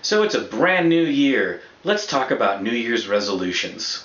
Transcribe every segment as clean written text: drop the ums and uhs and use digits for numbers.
So it's a brand new year. Let's talk about New Year's resolutions.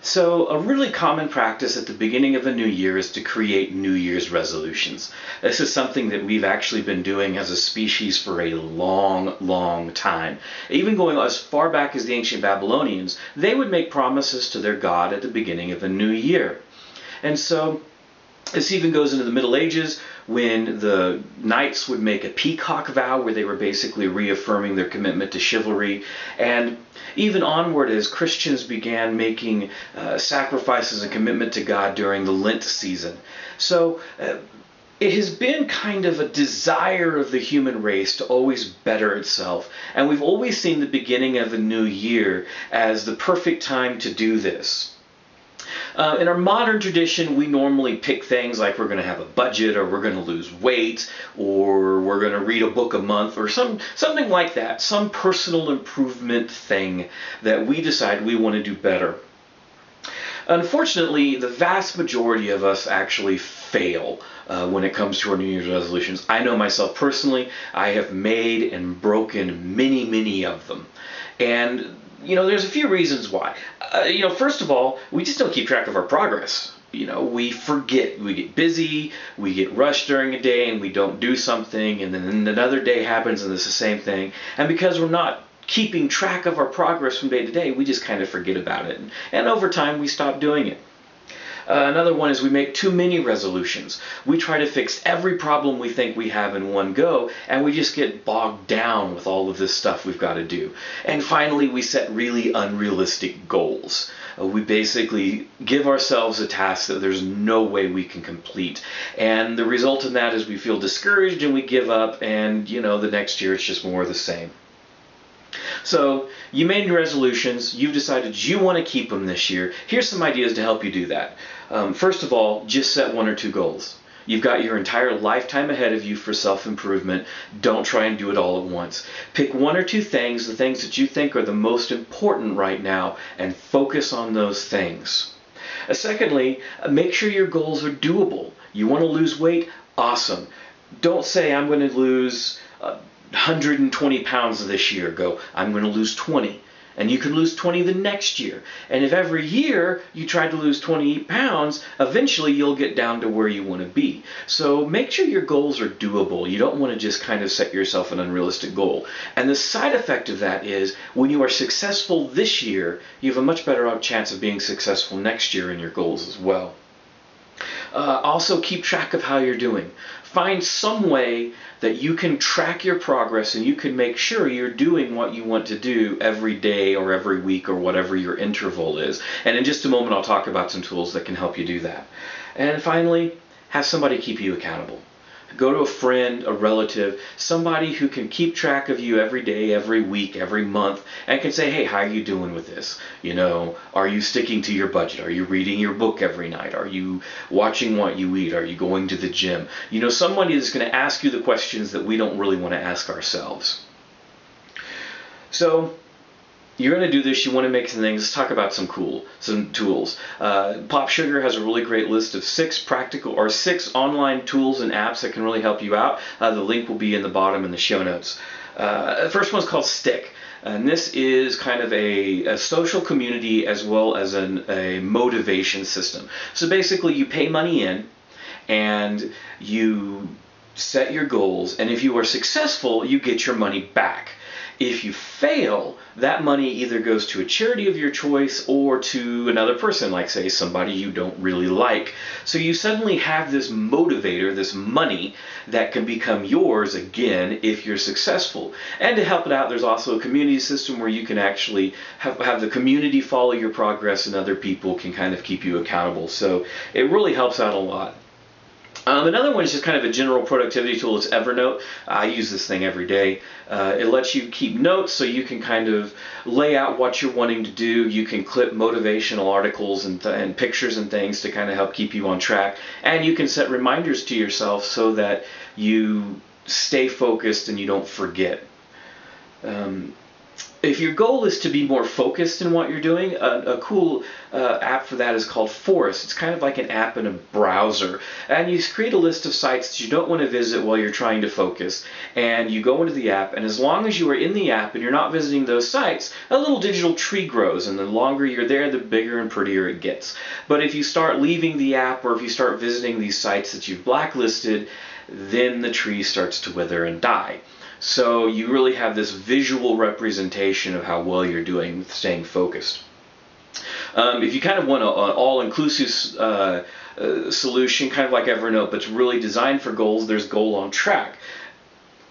So a really common practice at the beginning of a new year is to create New Year's resolutions. This is something that we've actually been doing as a species for a long, long time. Even going as far back as the ancient Babylonians, they would make promises to their god at the beginning of a new year. And so this even goes into the Middle Ages when the knights would make a peacock vow where they were basically reaffirming their commitment to chivalry. And even onward as Christians began making sacrifices and commitment to God during the Lent season. So it has been kind of a desire of the human race to always better itself. And we've always seen the beginning of a new year as the perfect time to do this. In our modern tradition, we normally pick things like we're going to have a budget, or we're going to lose weight, or we're going to read a book a month, or something like that, some personal improvement thing that we decide we want to do better. Unfortunately, the vast majority of us actually fail when it comes to our New Year's resolutions. I know myself personally, I have made and broken many, many of them. And there's a few reasons why. First of all, we just don't keep track of our progress. We forget, we get busy, we get rushed during a day and we don't do something, and then another day happens and it's the same thing. And because we're not keeping track of our progress from day to day, we just kind of forget about it. And over time, we stop doing it. Another one is we make too many resolutions. We try to fix every problem we think we have in one go, and we just get bogged down with all of this stuff we've got to do. And finally, we set really unrealistic goals. We basically give ourselves a task that there's no way we can complete. And the result in that is we feel discouraged and we give up, and the next year it's just more of the same. So you made your resolutions, you've decided you want to keep them this year. Here's some ideas to help you do that. First of all, just set one or two goals. You've got your entire lifetime ahead of you for self-improvement. Don't try and do it all at once. Pick one or two things, the things that you think are the most important right now, and focus on those things. Secondly, make sure your goals are doable. You want to lose weight? Awesome. Don't say, I'm going to lose 120 pounds this year. Go, I'm going to lose 20. And you can lose 20 the next year. And if every year you try to lose 20 pounds, eventually you'll get down to where you want to be. So make sure your goals are doable. You don't want to just kind of set yourself an unrealistic goal. And the side effect of that is when you are successful this year, you have a much better chance of being successful next year in your goals as well. Also, keep track of how you're doing. Find some way that you can track your progress and you can make sure you're doing what you want to do every day or every week or whatever your interval is. And in just a moment, I'll talk about some tools that can help you do that. And finally, have somebody keep you accountable. Go to a friend, a relative, somebody who can keep track of you every day, every week, every month, and can say, hey, how are you doing with this? Are you sticking to your budget? Are you reading your book every night? Are you watching what you eat? Are you going to the gym? Somebody is going to ask you the questions that we don't really want to ask ourselves. So you're going to do this, you want to make some things. Let's talk about some tools. Pop Sugar has a really great list of 6 online tools and apps that can really help you out. The link will be in the bottom in the show notes. The first one's called Stick. And this is kind of a social community as well as a motivation system. So basically you pay money in and you set your goals, and if you are successful, you get your money back. If you fail, that money either goes to a charity of your choice or to another person, like say somebody you don't really like. So you suddenly have this motivator, this money, that can become yours again if you're successful. And to help it out, there's also a community system where you can actually have the community follow your progress, and other people can kind of keep you accountable. So it really helps out a lot. Another one is just kind of a general productivity tool. It's Evernote. I use this thing every day. It lets you keep notes, so you can kind of lay out what you're wanting to do. You can clip motivational articles and pictures and things to kind of help keep you on track. And you can set reminders to yourself so that you stay focused and you don't forget. If your goal is to be more focused in what you're doing, a cool app for that is called Forest. It's kind of like an app in a browser. And you create a list of sites that you don't want to visit while you're trying to focus. And you go into the app, and as long as you are in the app and you're not visiting those sites, a little digital tree grows. And the longer you're there, the bigger and prettier it gets. But if you start leaving the app, or if you start visiting these sites that you've blacklisted, then the tree starts to wither and die. So you really have this visual representation of how well you're doing with staying focused. If you kind of want an all-inclusive solution, kind of like Evernote, but it's really designed for goals, there's Goal on Track.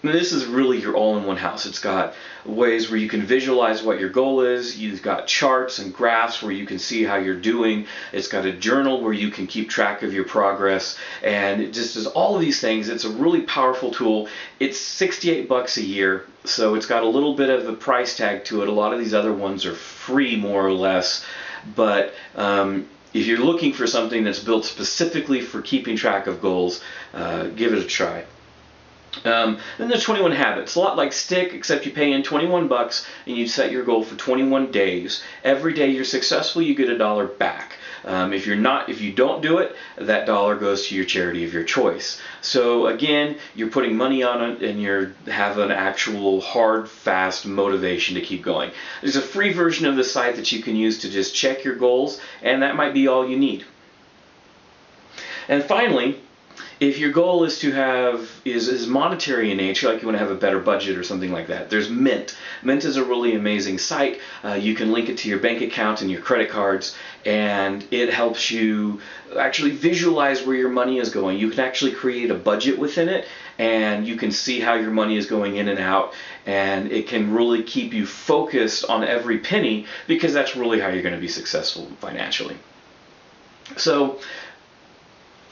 And this is really your all-in-one house. It's got ways where you can visualize what your goal is. You've got charts and graphs where you can see how you're doing. It's got a journal where you can keep track of your progress. And it just does all of these things. It's a really powerful tool. It's $68 a year, so it's got a little bit of a price tag to it. A lot of these other ones are free, more or less. But if you're looking for something that's built specifically for keeping track of goals, give it a try. Then there's 21 Habits. A lot like Stick, except you pay in $21 and you set your goal for 21 days. Every day you're successful, you get $1 back. If you don't do it, that dollar goes to your charity of your choice. So again, you're putting money on it, and you have an actual hard, fast motivation to keep going. There's a free version of the site that you can use to just check your goals, and that might be all you need. And finally, if your goal is to is monetary in nature, like you want to have a better budget or something like that, there's Mint. Mint is a really amazing site. You can link it to your bank account and your credit cards, and it helps you actually visualize where your money is going. You can actually create a budget within it, and you can see how your money is going in and out, and it can really keep you focused on every penny, because that's really how you're going to be successful financially. So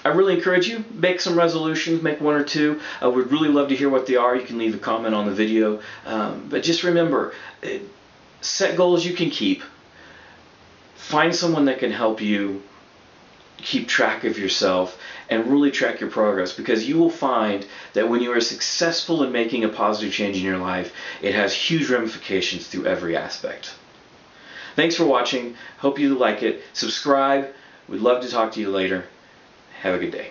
I really encourage you, make some resolutions, make one or two. We'd really love to hear what they are. You can leave a comment on the video. But just remember, set goals you can keep. Find someone that can help you keep track of yourself and really track your progress, because you will find that when you are successful in making a positive change in your life, it has huge ramifications through every aspect. Thanks for watching. Hope you like it. Subscribe. We'd love to talk to you later. Have a good day.